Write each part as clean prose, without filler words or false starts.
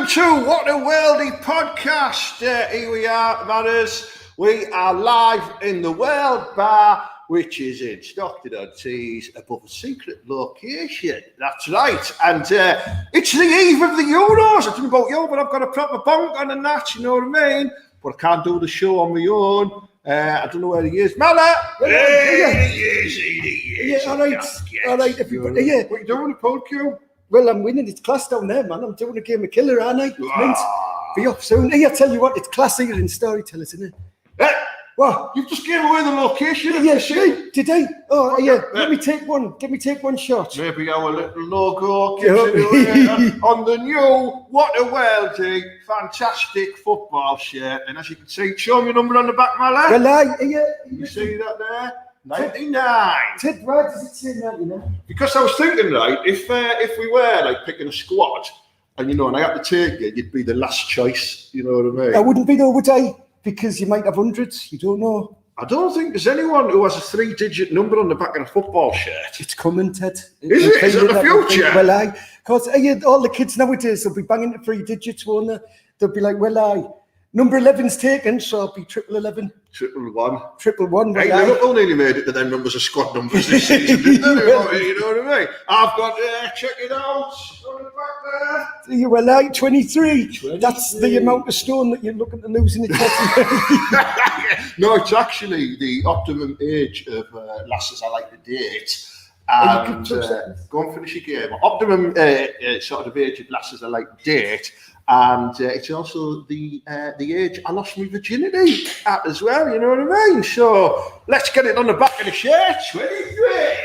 to What a Worldy podcast. Here we are, Matters. We are live in the World Bar, which is in Stockton-on-Tees, above a secret location. That's right. And it's the eve of the Euros. I don't know about you, but I've got a proper bonk on and that, you know what I mean? But I can't do the show on my own. I don't know where he is. Mala! Hey, he is. Yeah, all right, everybody. Yeah. What are you doing, Paul Q? Well, I'm winning. It's class down there, man. I'm doing a game of killer, aren't I? Be up soon. Hey, I tell you what, it's classier than storytellers, isn't it? What? You've just gave away the location. Yeah, did I? Oh, yeah. Let me take one. Let me take one shot. Maybe our little logo on the new What a Worldy fantastic football shirt. And as you can see, show me your number on the back, my lad. Well, You see that there? 99. Ted, why does it say 99? Because I was thinking, right, if we were like picking a squad, and and I had to take it, you'd be the last choice. You know what I mean? I wouldn't be though, would I? Because you might have hundreds. You don't know. I don't think there's anyone who has a 3-digit number on the back of a football shirt. It's coming, Ted. Is it? Is it the future? Well, because all the kids nowadays will be banging the 3 digits, won't they? They'll be like, number 11's taken, so I'll be 1111. 111. 111. Hey, Liverpool nearly made it to them numbers of squad numbers this season, didn't they? You know what I mean? I've got, check it out, on the back there. You were like 23. That's the amount of stone that you're looking to lose in the test. No, it's actually the optimum age of lasses I like to date. And go and finish your game. Optimum sort of age of lasses I like to date. And it's also the age I lost my virginity at as well, you know what I mean? So let's get it on the back of the shirt. 23.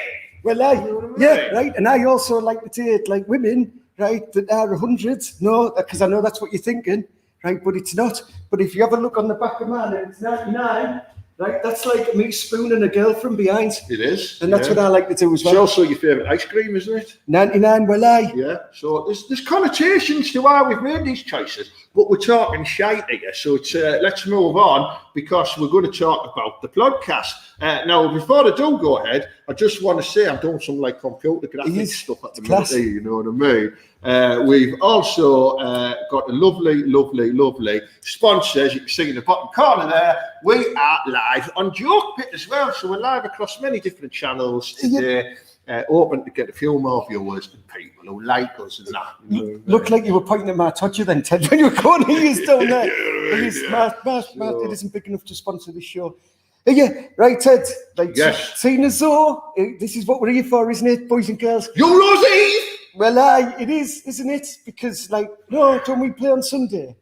Well, right. And I also like to date like women, right, that are 100s. No, because I know that's what you're thinking, right? But it's not. But if you have a look on the back of mine, it's 99. Right, that's like me spooning a girl from behind. It is. And that's what I like to do as well. It's also your favourite ice cream, isn't it? 99, Yeah, so there's connotations to why we've made these choices, but we're talking shite here, so it's, let's move on, because we're going to talk about the podcast. Now, before I do go ahead, I just want to say I'm doing some like computer graphic stuff at the minute, you know what I mean? We've also got a lovely sponsor, as you can see in the bottom corner there. We are live on Joke Pit as well, so we're live across many different channels today. Open to get a few more viewers and people who like us and that. Looked like you were pointing at my toucher then, Ted, when you were going to use down there. It isn't big enough to sponsor this show. Yeah, right, Ted. Like, yes. Seeing as though, this is what we're here for, isn't it, boys and girls? Euros Eve! Well, it is, isn't it? Because, don't we play on Sunday?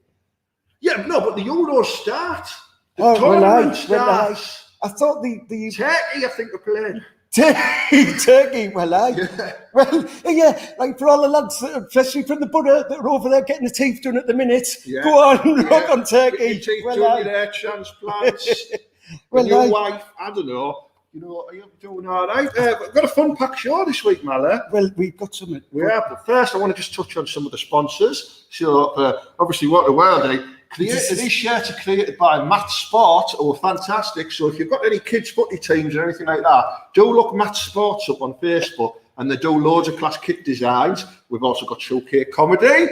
Yeah, no, but the Euros start. The tournament starts. I thought the Turkey, I think, we're playing. Turkey, like for all the lads, especially from the Buddha, that are over there getting the teeth done at the minute. Yeah. Go on, rock on Turkey. Get your teeth done, your hair transplants. Your wife, I don't know. Are you doing all right? We've got a fun packed show this week, Mala. Well, we've got something. Yeah, but first I want to just touch on some of the sponsors. So, obviously, What a Worldy. These shirts are created by Matt Sport, who are fantastic. So if you've got any kids' footy teams or anything like that, do look Matt Sports up on Facebook, and they do loads of class kit designs. We've also got Showcase Comedy,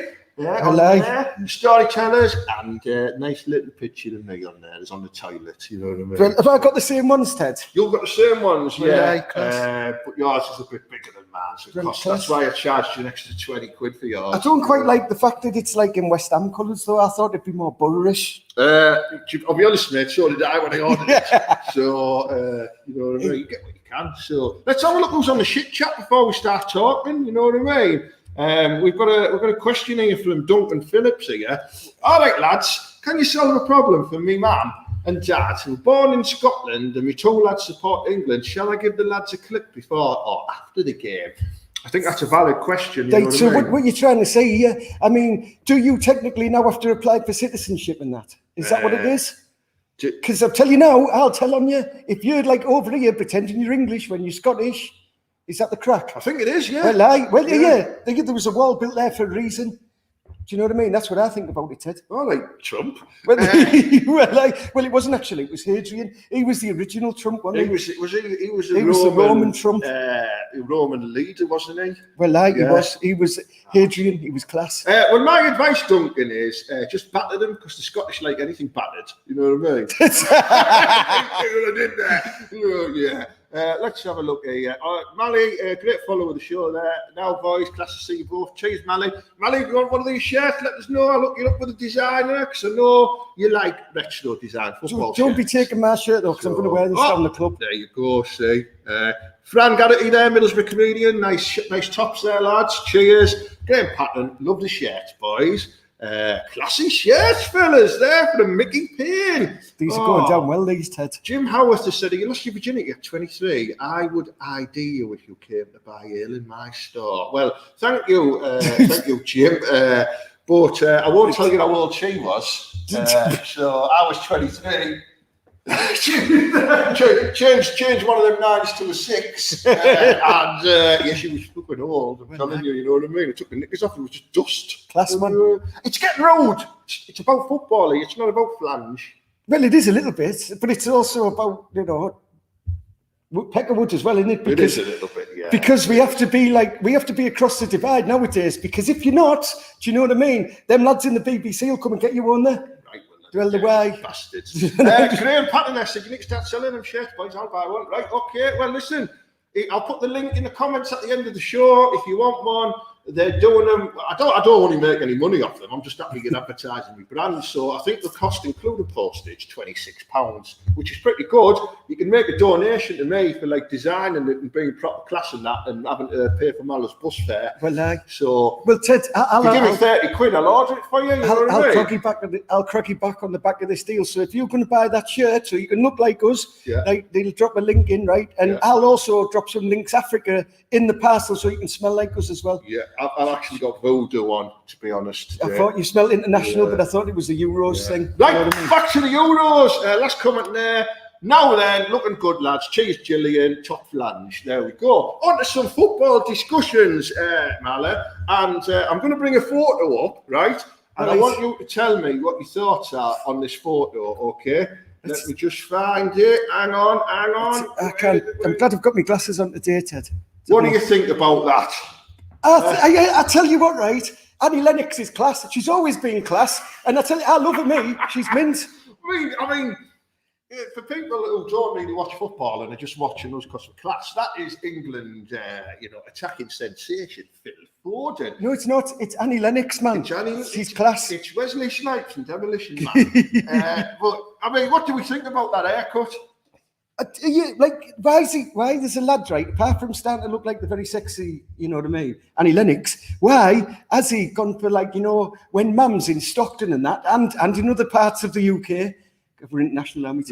storytellers, and nice little picture of me on there. It's on the toilet, you know what I mean? Well, have I got the same ones, Ted? You've got the same ones, but yours is a bit bigger than mine, so that's why I charged you an extra 20 quid for yours. I don't quite like the fact that it's like in West Ham colours, though. I thought it'd be more Boroughrish. I'll be honest, mate, so did I when I ordered it. So, you know what I mean? You get what you can. So let's have a look who's on the shit chat before we start talking, you know what I mean? We've got a question here from Duncan Phillips here. All right, lads, can you solve a problem for me, mum and dad, who were born in Scotland and my 2 lads support England? Shall I give the lads a clip before or after the game? I think that's a valid question. So what you're trying to say here, I mean, do you technically now have to apply for citizenship in that? Is that what it is? Because I'll tell you now, I'll tell on you, if you're like over here pretending you're English when you're Scottish, is that the crack? I think it is, yeah. Well, there was a wall built there for a reason. Do you know what I mean? That's what I think about it, Ted. I like Trump. Well, well, it wasn't actually. It was Hadrian. He was the original Trump, wasn't he? He was the Roman Trump. Roman leader, wasn't he? Well, he was Hadrian. He was class. Well, my advice, Duncan, is just batter them because the Scottish like anything battered. You know what I mean? I did that. Yeah. Let's have a look here. Mally, great follow of the show there. Now, boys, class to see you both. Cheers, Mally. Mally, if you want one of these shirts, let us know. I'll look you up with a designer because I know you like retro design football Don't be taking my shirt, though, because I'm going to wear this down the club. There you go, see. Fran Garrity there, Middlesbrough comedian. Nice tops there, lads. Cheers. Great pattern. Love the shirts, boys. Classy shirts, fellas, there for the Mickey Payne. These are going down well, these, Ted. Jim Howarth has said, you lost your virginity at 23. I would ID you if you came to buy ale in my store. Well, thank you, Jim. But I won't tell you how old she was. So I was 23. change one of them 9s to a 6. And she was fucking old. I'm telling you, you know what I mean? I took the knickers off, it was just dust. Class, man. It's getting rude. It's about football, it's not about flange. Well, it is a little bit, but it's also about, Peckerwood as well, isn't it? Because, it is a little bit, yeah. Because we have to be across the divide nowadays, because if you're not, do you know what I mean? Them lads in the BBC will come and get you on there. Well, the way. Bastards. Graham Patton said, you need to start selling them shirts, boys. I'll buy one. Right, okay. Well, listen, I'll put the link in the comments at the end of the show if you want one. They're doing them. I don't want to make any money off them. I'm just happy to get advertising my brand. So I think the cost, including postage, £26, which is pretty good. You can make a donation to me for like designing it and being proper class and that, and having to pay for Mallo's bus fare. Well, Ted, I'll give me 30 quid. I'll order it for you. I'll crack you back on the back of this deal. So if you're going to buy that shirt, so you can look like us, they'll drop a link in, right? And I'll also drop some links Africa in the parcel, so you can smell like us as well. Yeah. I've actually got voodoo on, to be honest. I thought you smelled international, but I thought it was the Euros thing. Right, you know I mean? Back to the Euros. Last comment there. Now then, looking good, lads. Cheers, Gillian. Top flange. There we go. On to some football discussions, Mala. And I'm going to bring a photo up, right? And I want you to tell me what your thoughts are on this photo, okay? Let me just find it. Hang on. I'm glad I've got my glasses on today, Ted. What do you think about that? I tell you what, right? Annie Lennox is class. She's always been class. And I tell you, I love her, me. She's mint. I mean, for people who don't really watch football and are just watching us because of class, that is England, attacking sensation, Phil Foden. No, it's not. It's Annie Lennox, man. She's class. It's Wesley Snipes and Demolition Man. But, I mean, what do we think about that haircut? Why there's a lad, right, apart from starting to look like the very sexy, you know what I mean, Annie Lennox, why has he gone for, when Mum's in Stockton and that, and in other parts of the UK, for international army,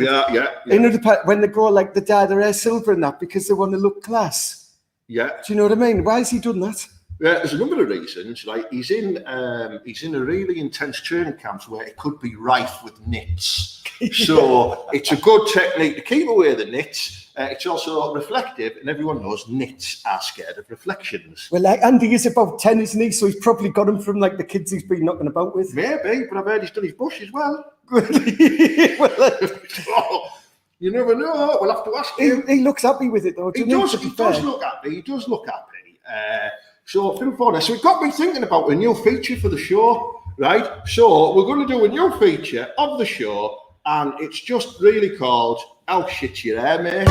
in other parts, when they go, they dye their hair silver and that, because they want to look class. Yeah. Do you know what I mean? Why has he done that? Yeah, there's a number of reasons. Like he's in a really intense training camps where it could be rife with nits. So it's a good technique to keep away the nits. It's also reflective, and everyone knows nits are scared of reflections. Well, Andy is about 10, isn't he? So he's probably got them from the kids he's been knocking about with. Maybe, but I've heard he's done his bush as well. You never know. We'll have to ask him. He looks happy with it, though. He does look happy. So, Phil Foden, so it got me thinking about a new feature for the show, right? So, we're going to do a new feature of the show, and it's just really called How Shit's Your Hair, Mate?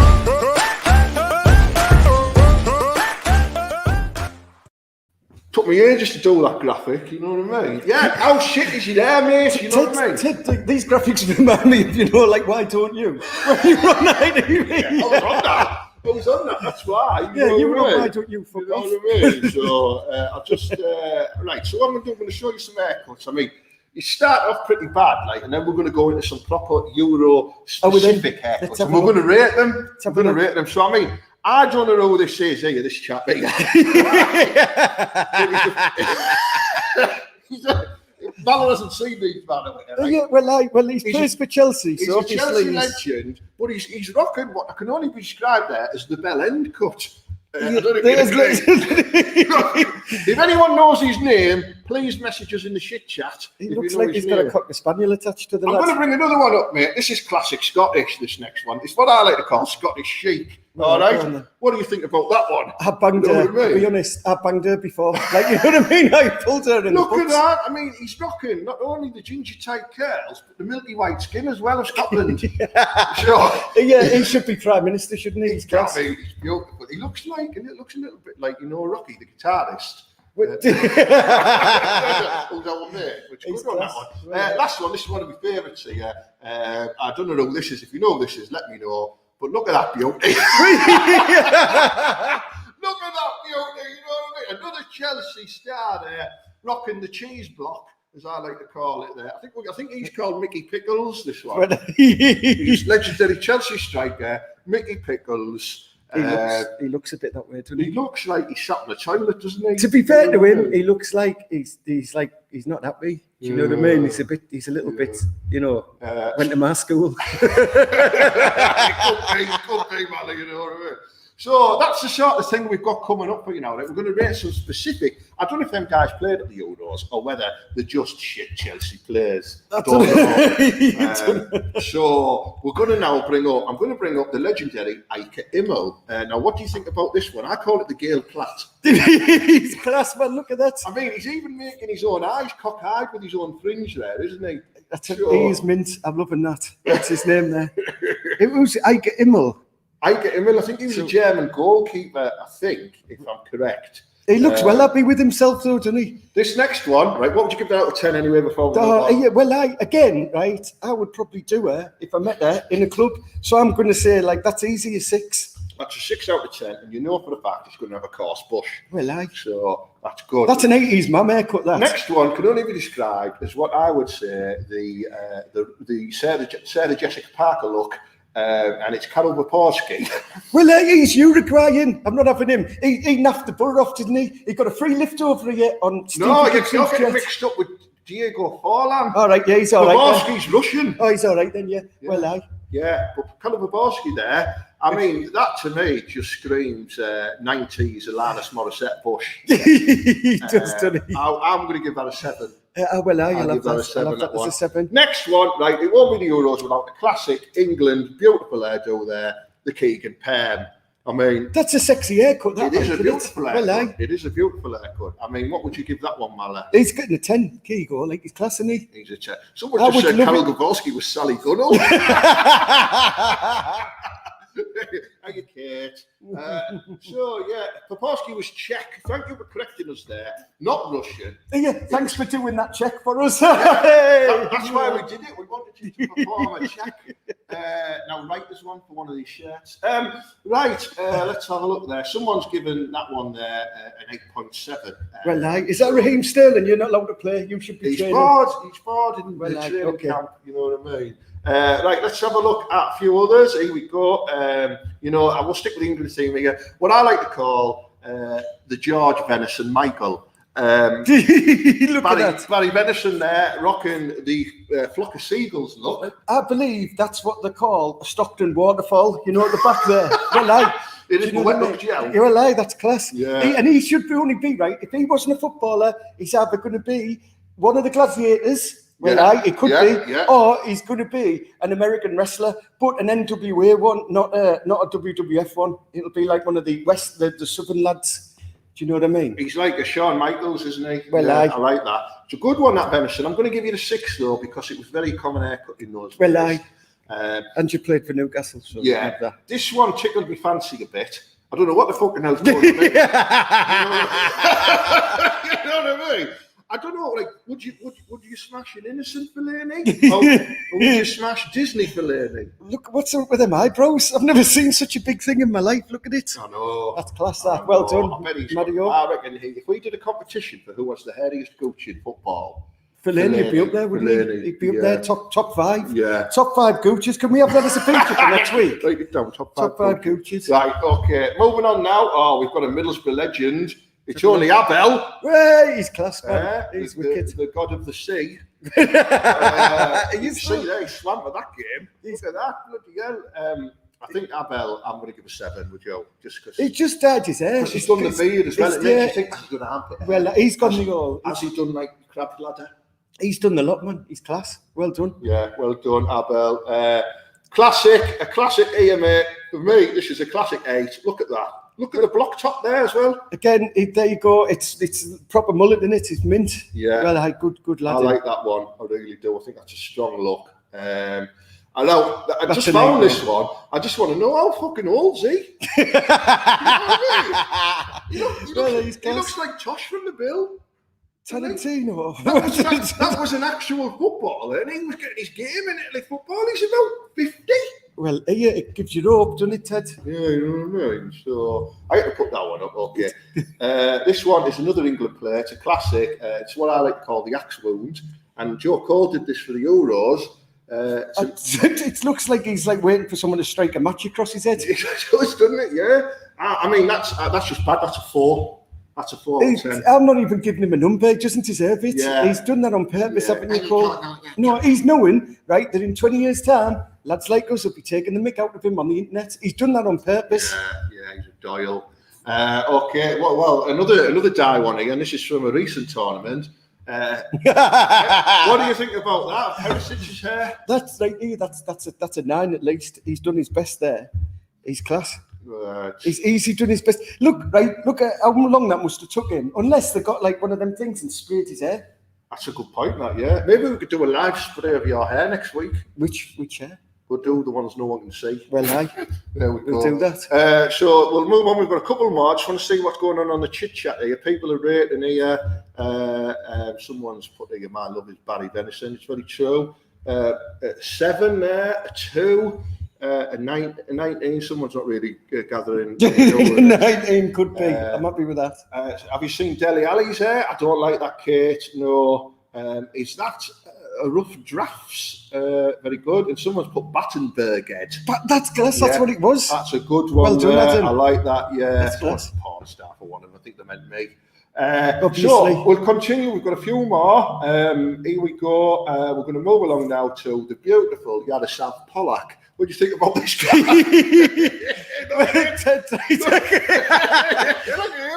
Took me ages to do that graphic, you know what I mean? Yeah, how shit is your hair, mate? You know what I mean? These graphics remind me of, why don't you? When you run ITV. I was on that, that's why. You were on Why Don't You? You know what I mean? So, I'll just, right, so what I'm going to show you some haircuts. I mean, you start off pretty bad, and then we're going to go into some proper Euro-specific haircuts. And we're going to rate them. So, I mean, I don't know who this is here, this chap. Mallow hasn't seen these, by the way. Right? Yeah, well, he's plays for Chelsea. He's so a Chelsea legend, but he's rocking what can only be described there as the bell end cut. I don't know if anyone knows his name, please message us in the shit chat. He looks like he's got a Cocker Spaniel attached to the I'm going to bring another one up, mate. This is classic Scottish, this next one. It's what I like to call Scottish chic. All right? What do you think about that one? I banged her, to be honest. I banged her before. Like, you know what I mean? I pulled her in Look the at that. I mean, he's rocking not only the ginger tight curls, but the milky white skin as well of Scotland. Sure. Yeah, he should be Prime Minister, shouldn't he? He's beautiful. He looks like, and it looks a little bit like, you know, Rocky, the guitarist. Last one, this is one of my favourites here. I don't know who this is. If you know who this is, let me know. But look at that beauty. Look at that beauty, you know what I mean? Another Chelsea star there, rocking the cheese block, as I like to call it there. I think he's called Mickey Pickles, this one. He's legendary Chelsea striker, Mickey Pickles. He looks a bit that way, doesn't he? He looks like he's sat in the toilet, doesn't he? To be fair to him, he looks like he's not happy. Do you know what I mean? He's a little bit, you know, went to my school. Could be, man, you know what I mean? So that's the sort of thing we've got coming up for you now. Right? We're going to rate some specific. I don't know if them guys played at the Euros or whether they're just shit Chelsea players. So we're going to now bring up. I'm going to bring up the legendary Ike Immel. Now, what do you think about this one? I call it the Gale Platt. He's class, man. Look at that. I mean, he's even making his own eyes cockeyed with his own fringe there, isn't he? He's mint. I'm loving that. That's his name there. It was Ike Immel. I think he was a German goalkeeper, I think, if I'm correct. He looks well happy with himself, though, doesn't he? This next one, right, what would you give that out of 10 anyway before we I would probably do her if I met her in a club. So I'm going to say, like, that's easy, a 6. That's a 6 out of 10, and you know for a fact it's going to have a coarse bush. So that's good. That's an 80s mum haircut, that. Next one can only be described as what I would say the Sarah Jessica Parker look. And it's Karol Waporski. Well, he's Uruguayan. I'm not having him. He naffed the burr off, didn't he? He got a free lift over here on Steve. No, you're getting mixed up with Diego Forlan. All right, yeah, he's all right. Waporski's Russian. Oh, he's all right then, yeah. Well, yeah, but Karol Waporski there, I mean, that to me just screams 90s Alanis Morissette Bush. He does, doesn't he? I'm going to give that a 7. I'll give that a 7. Next one, right, it won't be the Euros without the classic England, beautiful hairdo there, the Keegan Pam. I mean... That's a sexy haircut, that. It is a beautiful haircut. It is a beautiful haircut. I mean, what would you give that one, Mala? He's getting a 10, Keego, like he's class, isn't he? He's a 10. Someone just said Karol Waporski was Sally Gunnell. Thank you, Kate. Waporski was Czech. Thank you for correcting us there. Not Russian. Yeah, thanks for doing that check for us. That's why we did it. We wanted you to perform a check. Now, write this one for one of these shirts. Let's have a look there. Someone's given that one there an 8.7. Is that Raheem Sterling? You're not allowed to play. You should be training. He's bored in the training camp. You know what I mean? Let's have a look at a few others. Here we go. I will stick with the England team here. What I like to call the George Venison Michael. Look at that. Barry Venison there, rocking the flock of seagulls look. I believe that's what they call a Stockton waterfall, you know, at the back there. It is wet up gel. That's class. Yeah. He should only be, right, if he wasn't a footballer, he's either going to be one of the gladiators, he could be, or he's going to be an American wrestler, but an NWA one, not a WWF one. It'll be like one of the Southern lads. Do you know what I mean? He's like a Shawn Michaels, isn't he? I like that. It's a good one, that Venison. I'm going to give you the 6 though, because it was very common haircut in those days. And you played for Newcastle, so this one tickled me fancy a bit. I don't know what the fucking hell's going on. You know what I mean? I don't know, like, would you smash an innocent Fellaini? Or would you smash Disney Fellaini? Look, what's up with them eyebrows? I've never seen such a big thing in my life. Look at it. I know. That's class, that. Well done, Mario. I reckon if we did a competition for who was the hairiest gooch in football, Fellaini would be up there, wouldn't he? He'd be up there, top 5. Yeah. Top 5 gooches. Can we have that as a feature for next week? Write it down, top 5 gooches. Right, okay. Moving on now. Oh, we've got a Middlesbrough legend. It's only Abel. Hey, he's class, man. He's wicked. The god of the sea. You see there, he swam at that game. Look at that. Bloody hell. I think Abel, I'm going to give a 7 with Joe, just because. He just dyed his hair. He's done the beard as well. It makes you think he's done armpit hair. Well, he's gone the all. Has he done like crab ladder? He's done the lot, man. He's class. Well done. Yeah, well done, Abel. A classic EMA. For me, this is a classic 8. Look at that. Look at the block top there as well. Again, there you go. It's proper mullet in it. It's mint. Yeah. Well, good lad. I like that one. I really do. I think that's a strong look. I know. I just found this one. I just want to know how fucking old is he? You know what I mean? He looks like Tosh from the Bill. Tarantino. That was an actual footballer, and he was getting his game in Italy football. He's about 50. Well, yeah, it gives you hope, doesn't it, Ted? Yeah, you know what I mean? So I had to put that one up. Okay. This one is another England player. It's a classic. It's what I like to call the axe wound. And Joe Cole did this for the Euros. It looks like he's like waiting for someone to strike a match across his head. It does, doesn't it? Yeah. I mean, that's just bad. That's a 4. That's a 4 out of 10. I'm not even giving him a number. He doesn't deserve it. Yeah. He's done that on purpose, haven't you, Cole? No, he's knowing, right, that in 20 years' time, lads like us will be taking the mick out of him on the internet. He's done that on purpose. Yeah, he's a Doyle. Okay, well, another die one again. This is from a recent tournament. What do you think about that? Perisic's hair? That's right. That's a 9 at least. He's done his best there. He's class. He's done his best. Look at how long that must have took him. Unless they got like one of them things and sprayed his hair. That's a good point, that, yeah. Maybe we could do a live spray of your hair next week. Which hair? We'll do the ones no one can see. Well, there we we'll go. do that. So we'll move on. We've got a couple more. I just want to see what's going on the chit chat here. People are rating here. Someone's put here, my love is Barry Venison. It's very true. 7 there, a 2. A 19, someone's not really gathering. 19 could be. I'm happy with that. Have you seen Deli Ali's hair? I don't like that, Kate. No. Is that a rough drafts? Very good. And someone's put Battenberg head. That's class. That's what it was. That's a good one. Well done, Adam. I like that. Yeah. That's class. Porn star for one of them. I think they meant me. Obviously. So we'll continue. We've got a few more. Here we go. We're going to move along now to the beautiful Yaroslav Polak. What do you think about this guy?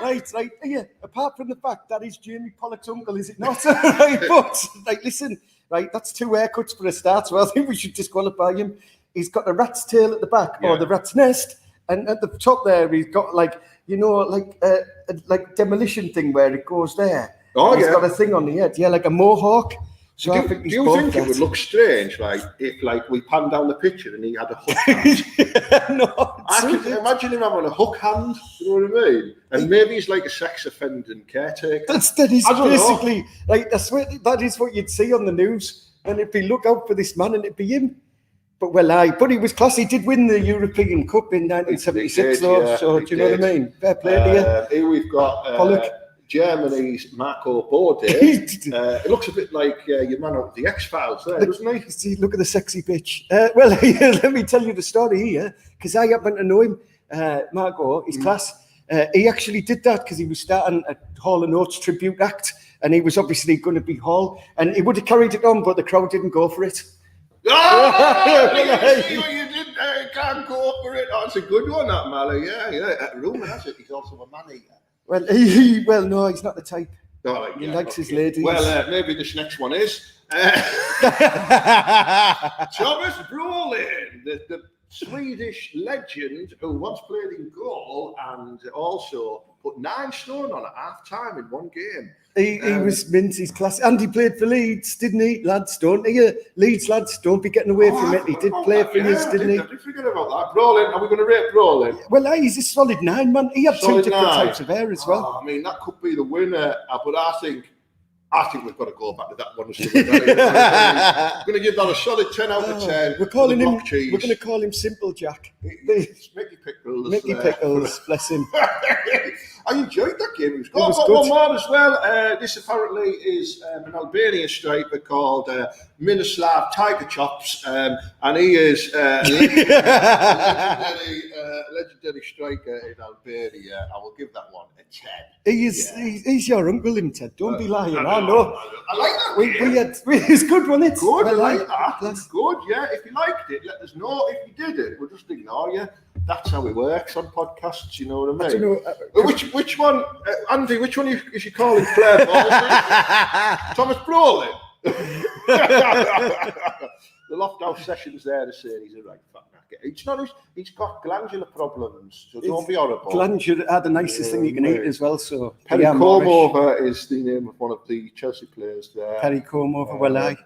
Right. Yeah. Apart from the fact that he's Jamie Pollock's uncle, is it not? Right, but listen, right, that's 2 haircuts for a start. So I think we should disqualify him. He's got a rat's tail at the back, or the rat's nest, and at the top there, he's got like demolition thing where it goes there. Oh, he's got a thing on the head, like a mohawk. So do you think it would look strange, like if we panned down the picture and he had a hook hand? No, I can imagine him having a hook hand. You know what I mean? And maybe he's like a sex offending caretaker. That is basically like that is what you'd see on the news, and it'd be look out for this man, and it'd be him. But but he was class. He did win the European Cup in 1976, though. Yeah, so do you know what I mean? Fair play to you. Here we've got Pollock. Germany's Marco Bode. It looks a bit like your man out of the X-Files there, doesn't he? See, look at the sexy bitch. Well, let me tell you the story here, because I happen to know him. Marco, his class. He actually did that because he was starting a Hall & Oates tribute act, and he was obviously going to be Hall, and he would have carried it on, but the crowd didn't go for it. Oh, see what you did there. You can't go for it. Oh, it's a good one, that Mally. Yeah. Rumour has it he's also a man-eater. Well, no, he's not the type. He likes his ladies. Well, maybe this next one is. Thomas Brolin, the Swedish legend who once played in goal and also put 9 stone on at half-time in one game. He was mint, his class. And he played for Leeds, didn't he, lads? Leeds lads, don't be getting away from it. He did play for Leeds, didn't he? I did forget about that. Brolin, are we going to rate Brolin? Well, he's a solid 9, man. He had 2 different types of hair as well. I mean, that could be the winner, but I think we've got to go back to that one. I'm going to give that a solid 10 out of 10. We're going to call him Simple Jack. Mickey Pickles. Mickey Pickles, bless him. I enjoyed that game. It was good. It was I've got good. one more as well. This apparently is an Albanian striker called Miroslav Tiger Chops, and he is a legendary striker in Albania. I will give that one a 10. He's your uncle, him, Ted. Don't be lying. I No, know. I like that. It's good, wasn't it? Good, Well, I like that. It's good, yeah. If you liked it, let us know. If you didn't, we'll just ignore you. That's how it works on podcasts, you know what I mean? Which one, Andy, which one is you calling Claire Baldwin? Thomas Brolin? The Lofthouse Sessions there to say he's a right fat knacker. He's got glandular problems, so don't be horrible. Glandular are the nicest thing you can eat as well, so... Perry Comover is the name of one of the Chelsea players there. Perry Comover,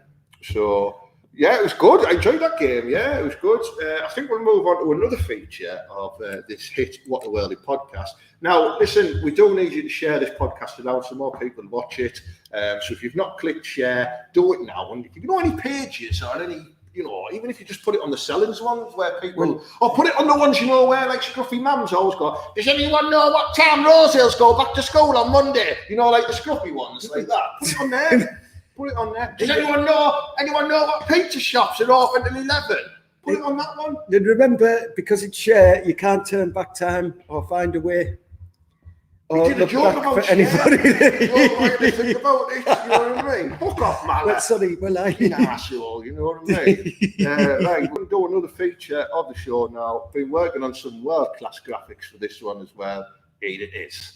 So... yeah, it was good. I enjoyed that game. Yeah, it was good. I think we'll move on to another feature of this hit What the Worldy podcast. Now, listen, we do need you to share this podcast around so more people watch it. So if you've not clicked share, do it now. And if you know any pages or any, even if you just put it on the Sellings ones where people, or put it on the ones where like Scruffy Mum's always got, does anyone know what time Rosehills go back to school on Monday? Like the Scruffy ones like that. Put it on there. Put it on there. Does anyone know what pizza shops are open till 11? Put it on that one. Then remember, because it's share, you can't turn back time or find a way. We did a joke about share. Anybody. Don't rightly think about it, you know what I mean? Fuck off, man. Well, sorry, asshole, you know what I mean? Right, we'll do another feature of the show now. Been working on some world-class graphics for this one as well. Here it is.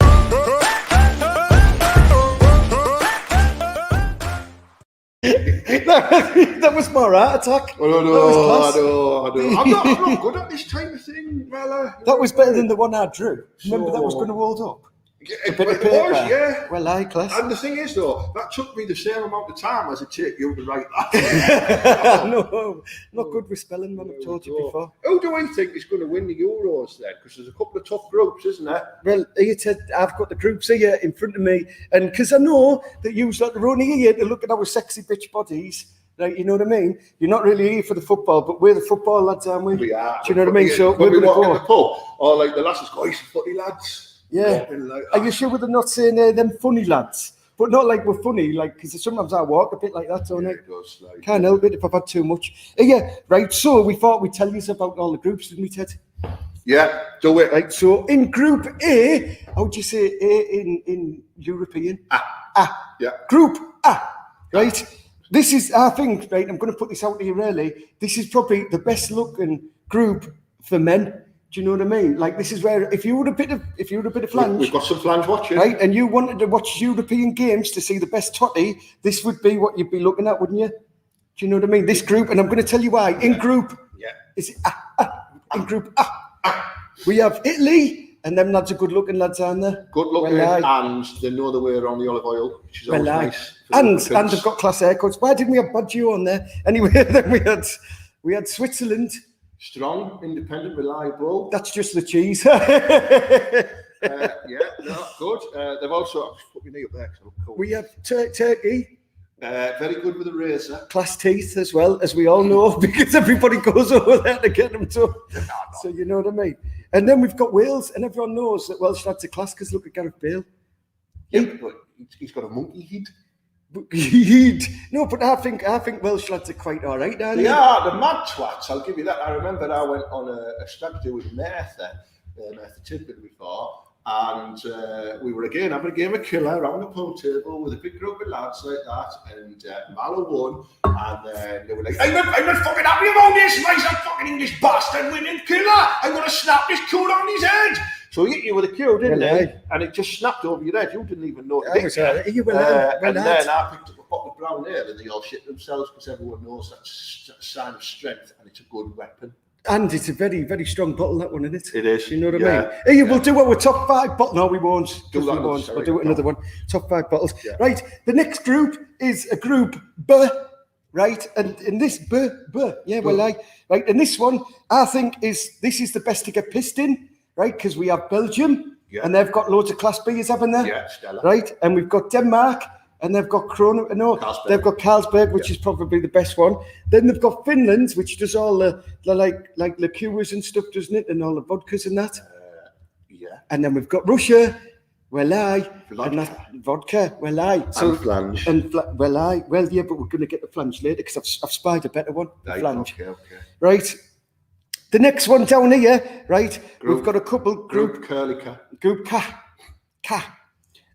That was my heart attack. I know. I'm not good at this type of thing, Mella. That was better than the one I drew. Remember that was going to hold up? It was, yeah. Well, class. And the thing is, though, that took me the same amount of time as it took you to write that. No, not good with spelling, man. I've told you before. Who do we think is going to win the Euros then? Because there's a couple of tough groups, isn't there? Well, I've got the groups here in front of me, and because I know that you are only here to look at our sexy bitch bodies. Like, you know what I mean? You're not really here for the football, but we're the football lads, aren't we? We are. Do you know what I mean? So we're going to go in the pub, or like the lasses go, he's footy lads. Yeah. Are you sure they're not saying them funny lads? But not like we're funny, like, because sometimes I walk a bit like that, don't I? It does, like, can't help it if I've had too much. Yeah, right. So we thought we'd tell you about all the groups, didn't we, Ted? Yeah, do it. Right. So in Group A, how would you say A in European? Yeah. Group A, right? This is, I think, right, I'm going to put this out to you really. This is probably the best looking group for men. Do you know what I mean? Like, this is where if you were a bit of flange, we've got some flange watching, right? And you wanted to watch European games to see the best totty, this would be what you'd be looking at, wouldn't you? Do you know what I mean? This group, and I'm going to tell you why. In Group, in Group A, we have Italy, and them lads are good-looking lads, aren't they? Good-looking, and they know the way around the olive oil, which is always nice. And they've got class haircuts. Why didn't we have Baggio on there? Anyway, then we had Switzerland. Strong, independent, reliable. That's just the cheese. Good. They've also, I'll just put my knee up there. Cool. We have Turkey. Very good with a razor. Class teeth as well, as we all know, because everybody goes over there to get them done. So you know what I mean. And then we've got Wales, and everyone knows that Welsh lads are class because look at Gareth Bale. Yeah, but he's got a monkey head. No, but I think Welsh lads are quite all right, aren't they? Yeah, the mad twats, I'll give you that. I remember I went on a stag do with Merthyr Tidbit before, and we were again having a game of killer around the pool table with a big group of lads like that, and Mallow won, and they were like, I'm not fucking happy about this, why is that fucking English bastard winning killer? I'm going to snap this cue on his head. So he hit you with a cue, didn't he? And it just snapped over your head. You didn't even know it. And then I picked up a bottle of brown ale and they all shit themselves because everyone knows that's a sign of strength and it's a good weapon. And it's a very, very strong bottle, that one, isn't it? It is. You know what I mean? Hey, we'll do our top 5 bottles. No, we won't. We'll do another one. Top 5 bottles. Yeah. Right. The next group is a group B. Right. And in this B. Yeah, well, right. And this one, I think, this is the best to get pissed in. Right, because we have Belgium, and they've got loads of Class B's, haven't they? Yeah, Stella. Right, and we've got Denmark, and they've got Carlsberg. They've got Carlsberg, which is probably the best one. Then they've got Finland, which does all the like liqueurs and stuff, doesn't it? And all the vodkas and that. And then we've got Russia, Well, Vodka. and that vodka. Well, And flange. Well, yeah, but we're going to get the flange later because I've spied a better one. Right, Flange. okay. Right. The next one down here, right? Group. We've got a couple Group curly cat. Group Ka.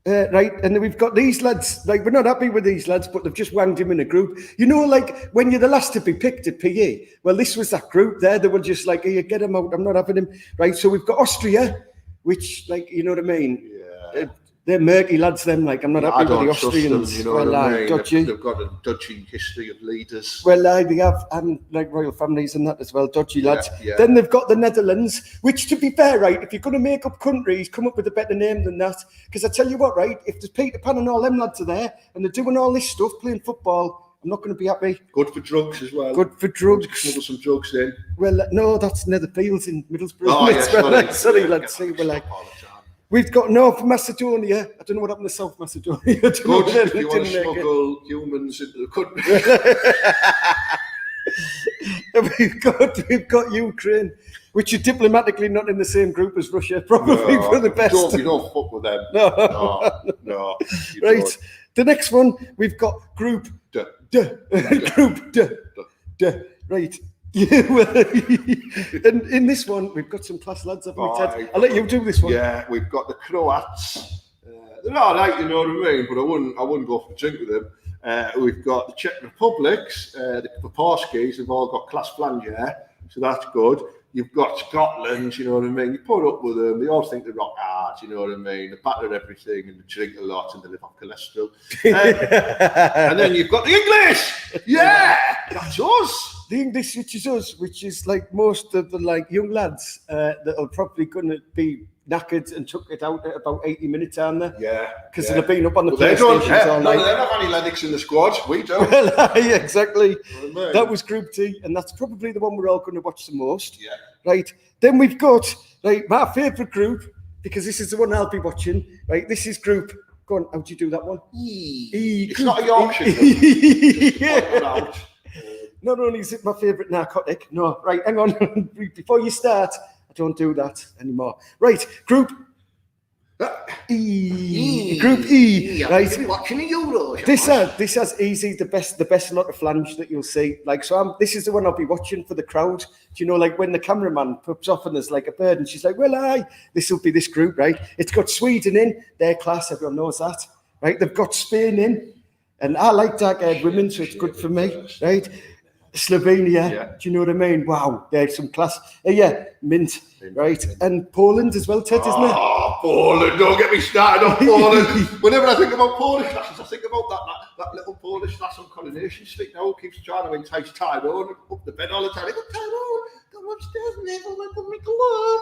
Right, and then we've got these lads, like, we're not happy with these lads, but they've just wanged him in a group. You know, like, when you're the last to be picked at PE, well, this was that group there. They were just like, here, get him out, I'm not having him. Right, so we've got Austria, which, like, you know what I mean? Yeah. They're murky lads, them, like, I'm not happy with the Austrians. Them, you know what I mean? Dodgy. They've got a dodgy history of leaders. Well, they have, and like royal families and that as well, dodgy lads. Yeah. Then they've got the Netherlands, which, to be fair, right, if you're going to make up countries, come up with a better name than that. Because I tell you what, right, if there's Peter Pan and all them lads are there, and they're doing all this stuff, playing football, I'm not going to be happy. Good for drugs as well. Good for drugs. Smuggle some drugs in. Well, no, that's Netherfields in Middlesbrough. Oh, yes, Sorry, lads. See, we're like... We've got North Macedonia. I don't know what happened to South Macedonia. Good if you want to smuggle humans into the country. we've got Ukraine, which is diplomatically not in the same group as Russia, probably for the best. You don't fuck with them. No. Right. Don't. The next one, we've got Group D. Group D. Right. Yeah, well, and in this one, we've got some class lads, haven't we, Ted? I'll let you do this one. Yeah, we've got the Croats. They're all right, you know what I mean, but I wouldn't go for a drink with them. We've got the Czech Republics, the Paporskis have all got class flange hair, so that's good. You've got Scotland, you know what I mean? You put up with them, they all think they rock hard, you know what I mean? They batter everything and they drink a lot and they live off cholesterol. And then you've got the English! Yeah! That's us! The English, which is us, which is like most of the like young lads that are probably going to be knackered and took it out at about 80 minutes, aren't they? Yeah. Because they've been up on the PlayStations all night. No, they don't have any Lennox in the squad. We don't. Yeah, exactly. You know That was Group T, and that's probably the one we're all going to watch the most. Yeah. Right. Then we've got my favourite group, because this is the one I'll be watching. Right. This is Group. Go on. How do you do that one? E. It's not a Yorkshire. Yeah. Not only is it my favourite narcotic, no, right, hang on, before you start, I don't do that anymore. Right, Group E. Group E, right? Watching the Euros. This has easy the best lot of flange that you'll see. Like, so this is the one I'll be watching for the crowd. Do you know, like when the cameraman pops off and there's like a bird and she's like, well, this will be this group, right? It's got Sweden in, their class, everyone knows that, right? They've got Spain in, and I like dark-haired women, so it's good for me, right? Slovenia, do you know what I mean? Wow, there's some class. Mint, right? And Poland as well, Ted, isn't it? Oh, Poland, don't get me started on Poland. Whenever I think about Polish classes, I think about that little Polish lass on Coronation Street now who keeps trying to entice Tyrone up the bed all the time. He goes, Tyrone, come upstairs, Neville, let them make love.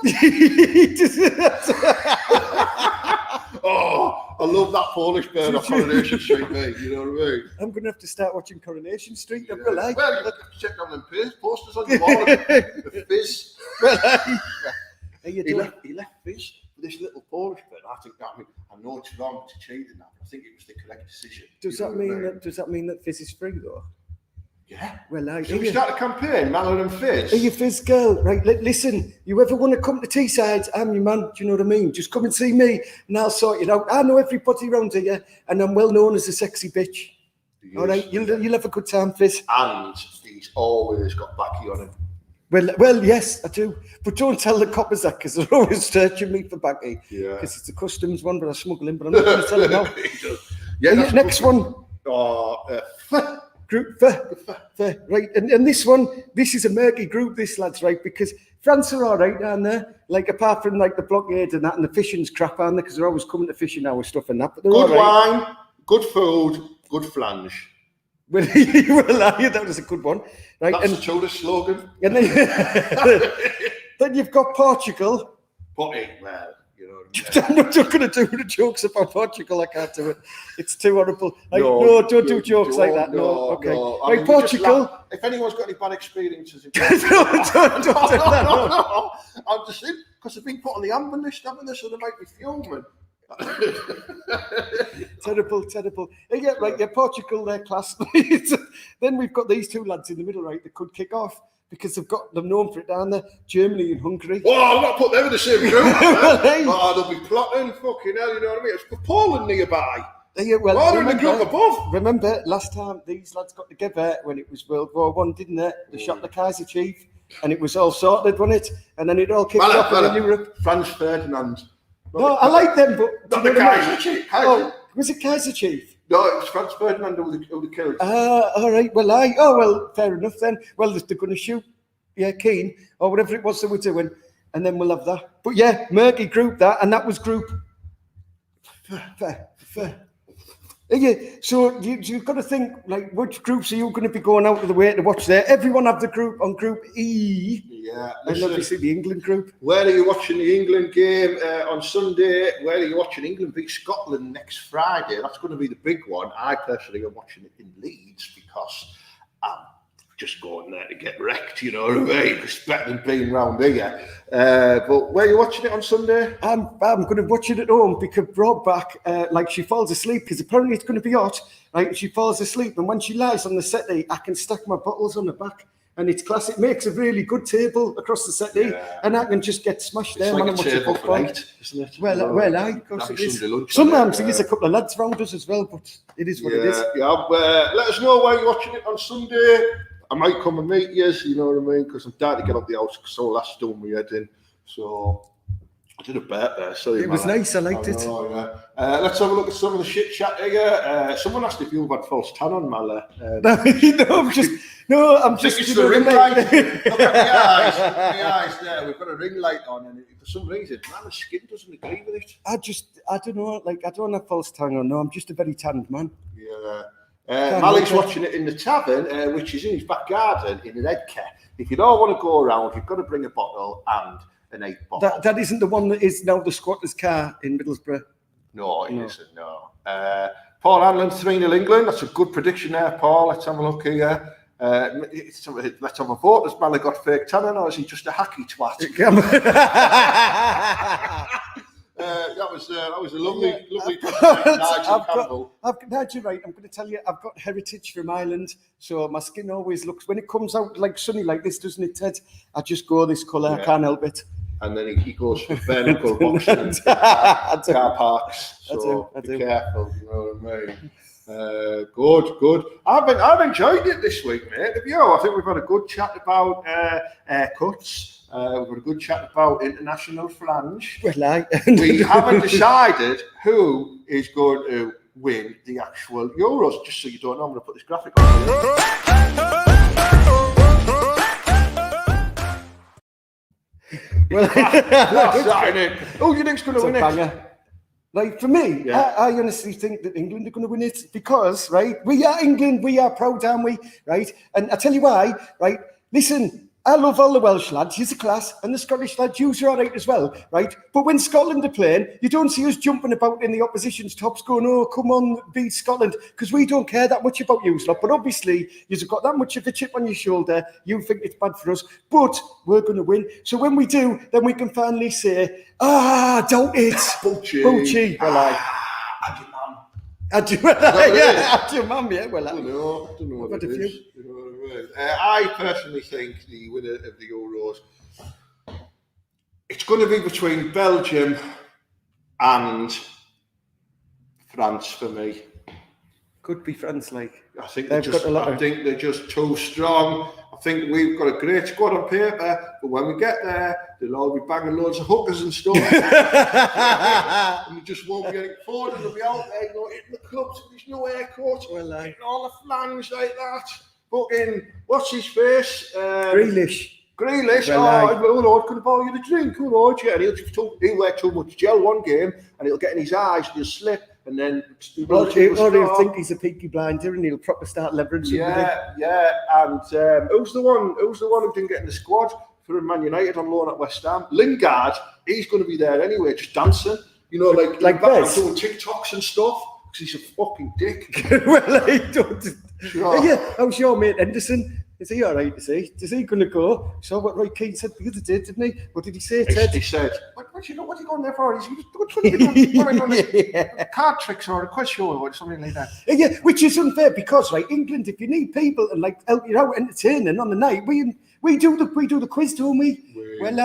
Oh, I love that Polish bird on Coronation Street, mate. You know what I mean? I'm going to have to start watching Coronation Street. Yeah. Well, you have to check down them posters on the wall. The Fizz. He left Fizz for this little Polish bird. I know it's wrong to change it now, but I think it was the correct decision. Does that mean that Fizz is free though? Yeah. Well, should we start a campaign, Mallow and Fizz? Are you Fizz girl? Right, listen, you ever want to come to Teesside? I'm your man, do you know what I mean? Just come and see me and I'll sort it out. I know everybody around here and I'm well known as a sexy bitch. All right, you'll have a good time, Fizz. And he's always got backy on him. Well, yes, I do. But don't tell the coppers that because they're always searching me for backy. Yeah. Because it's a customs one, but I smuggle in, but I'm not going to tell them now. Yeah, next one. Group F, right, and this one, this is a murky group, this lads, right, because France are all right down there, like apart from like the blockade and that, and the fishing's crap, aren't they, because they're always coming to fishing hour stuff and that, but they're good all right. Wine, good food, good flange. Well, that was a good one, right? That's the children's slogan. And then you've got Portugal. Potty, well, you know what I I'm not going to do the jokes about Portugal. I can't do it. It's too horrible. No, don't do jokes like that. No, okay. No. Right, Portugal. If anyone's got any bad experiences, don't do that. I'm just saying because they've been put on the amber list, haven't they? So they might be fuming. Terrible. Yeah, right. Yeah, Portugal, their class. Then we've got these two lads in the middle, right? That could kick off because they're known for it down there. Germany and Hungary. Oh, I'll not put them in the same group. Oh, they'll be plotting. Fucking hell, you know what I mean? It's Poland nearby. Yeah, well, they're in the group above. Remember last time these lads got together when it was World War I, didn't they? They shot the Kaiser Chief, and it was all sorted, wasn't it? And then it all kicked off in Europe. Franz Ferdinand. No, I like them, but not the Kaiser Chief. Oh, was it Kaiser Chief? No, it was Franz Ferdinand who they killed. All right. Well, fair enough then. Well, they're going to shoot, Keane or whatever it was they were doing, and then we'll have that. But yeah, murky group that, and that was group. Fair. Yeah, so you've got to think, like, which groups are you going to be going out of the way to watch there? Everyone have the group on Group E. Yeah. And obviously the England group. Where are you watching the England game on Sunday? Where are you watching England beat Scotland next Friday? That's going to be the big one. I personally am watching it in Leeds because I'm just going there to get wrecked, you know what I mean? It's better than being round here. But where are you watching it on Sunday? I'm going to watch it at home because brought back, like she falls asleep because apparently it's going to be hot, right? She falls asleep and when she lies on the settee, I can stack my bottles on the back. And it's classic. Makes a really good table across the settee, and I can just get smashed there. It's like a table for eight, isn't it? Well, of course it is. Sometimes there's a couple of lads round us as well, but it is what it is. Yeah, let us know where you're watching it on Sunday. I might come and meet you know what I mean? Because I'm dying to get up the house because all that's done my head in. So I did a bet there. Sorry, it was nice. I liked it. Let's have a look at some of the shit chat here. Someone asked if you've had false tan on, Mala. I'm just. It's the ring light. Look at the eyes there. We've got a ring light on, and for some reason, Mala's skin doesn't agree with it. I don't know. Like, I don't have false tan on. No, I'm just a very tanned man. Yeah. Mally's watching it in the tavern, which is in his back garden in an Edcar. If you don't want to go around, you've got to bring a bottle and an 8 bottle. That isn't the one that is now the squatter's car in Middlesbrough. No, it isn't, no. Paul Hanlon, 3-0 England. That's a good prediction there, Paul. Let's have a look here. Let's have a vote. Has Mally got fake tannin or is he just a hacky twat? That was a lovely Nigel. Nigel, right, I'm going to tell you, I've got heritage from Ireland, so my skin always looks, when it comes out like sunny like this, doesn't it, Ted? I just go this colour, I can't help it. And then he goes for bare knuckle boxing and car parks, so be careful, you know what I mean? Good. I've enjoyed it this week, mate. Have you? I think we've had a good chat about haircuts. We've had a good chat about international flange. We haven't decided who is going to win the actual Euros. Just so you don't know, I'm going to put this graphic on here. Who do you think's going to win it? Like, for me, I honestly think that England are going to win it because, right, we are England, we are proud, aren't we, right? And I tell you why, right? Listen, I love all the Welsh lads, he's a class, and the Scottish lads, you're all right as well, right? But when Scotland are playing, you don't see us jumping about in the opposition's tops going, oh, come on, beat Scotland, because we don't care that much about you, lot. But obviously, you've got that much of a chip on your shoulder, you think it's bad for us, but we're going to win. So when we do, then we can finally say, don't it. Boochie. Add your mum, yeah. Well, I don't know what it is. You know what I mean? I personally think the winner of the Euros, it's going to be between Belgium and France for me. Could be France, like. I think they're just too strong. I think we've got a great squad on paper, but when we get there, they'll all be banging loads of hookers and stuff. And we just won't be getting forward, and they'll be out there, hitting the clubs with his new haircut, hitting all the flange like that. Fucking, what's his face? Grealish. Oh Lord, could I borrow you the drink? Oh Lord, yeah. And he'll wear too much gel one game, and it'll get in his eyes, and he'll slip. And then he'll think he's a peaky blinder and he'll proper start leveraging. Yeah. And who's the one who didn't get in the squad for Man United on loan at West Ham? Lingard, he's going to be there anyway, just dancing. You know, like doing TikToks and stuff because he's a fucking dick. Well, I don't. Sure. Yeah, how's your mate Henderson? Is he all right? Is he going to go? So what Roy Keane said the other day, didn't he? What did he say, Ted? He said, what what are you going there for? He's card tricks or a quiz show or something like that. Yeah, which is unfair because, right, England, if you need people and like help you out entertaining on the night, we do the quiz, don't we? Well,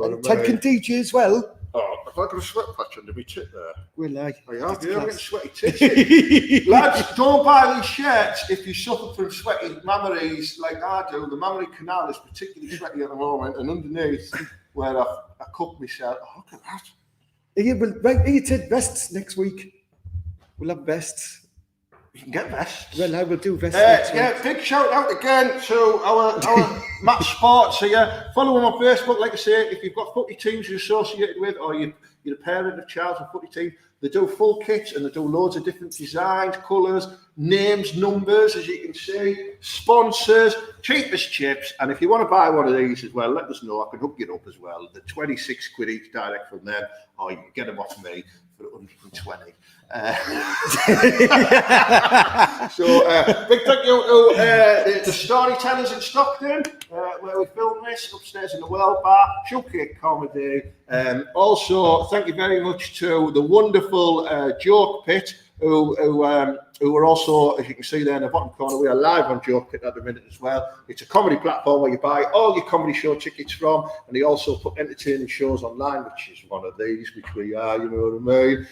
and Ted can DJ as well. Oh, have I got a sweat patch under my tit there? Well, I have, yeah, I'm getting sweaty tits. Lads, don't buy these shirts if you suffer from sweaty mammaries like I do. The mammary canal is particularly sweaty at the moment, and underneath where I cook myself. Oh, look at that. Yeah, well, right, here, Ted, vests next week. We'll have vests. You can get vests. Well, I will do vests next week. Yeah, big shout out again to our Match Sports here. Follow them on Facebook, like I say, if you've got footy teams you're associated with or you're a parent of child on footy team, they do full kits and they do loads of different designs, colours, names, numbers, as you can see, sponsors, cheapest chips. And if you want to buy one of these as well, let us know. I can hook you up as well. They're 26 quid each direct from them, or you can get them off me for 120. So big thank you to the Storytellers in Stockton, where we film this upstairs in the World Bar, Showcase Comedy. Also, thank you very much to the wonderful Joke Pit, who are also, as you can see there in the bottom corner, we are live on Joke Pit at the minute as well. It's a comedy platform where you buy all your comedy show tickets from, and they also put entertaining shows online, which is one of these, which we are, you know what I mean?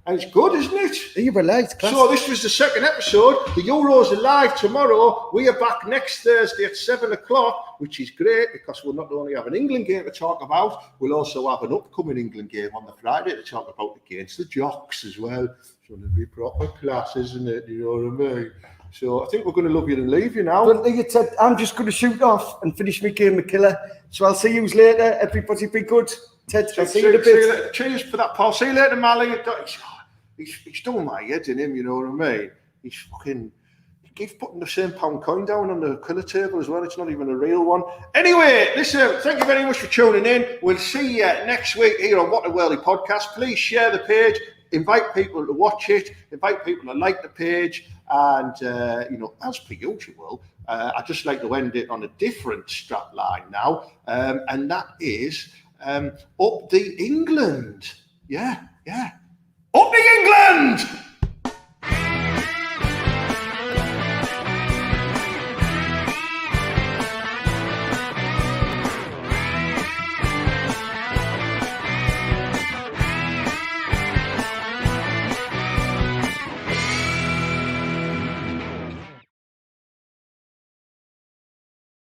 And it's good, isn't it? You were late. So this was the second episode. The Euros are live tomorrow. We are back next Thursday at 7 o'clock, which is great because we'll not only have an England game to talk about, we'll also have an upcoming England game on the Friday to talk about against the Jocks as well. So it'll be proper class, isn't it? You know what I mean? So I think we're going to love you and leave you now. Well, Ted, I'm just going to shoot off and finish my game of killer. So I'll see you later. Everybody be good. Ted, I'll see you in a bit. Cheers for that, Paul. See you later, Mally. He's doing my head in him, you know what I mean? He keeps putting the same pound coin down on the colour table as well. It's not even a real one. Anyway, listen, thank you very much for tuning in. We'll see you next week here on What a Worldy Podcast. Please share the page, invite people to watch it, invite people to like the page, and, as per usual, I'd just like to end it on a different strap line now, and that is up the England. Yeah. Up the England!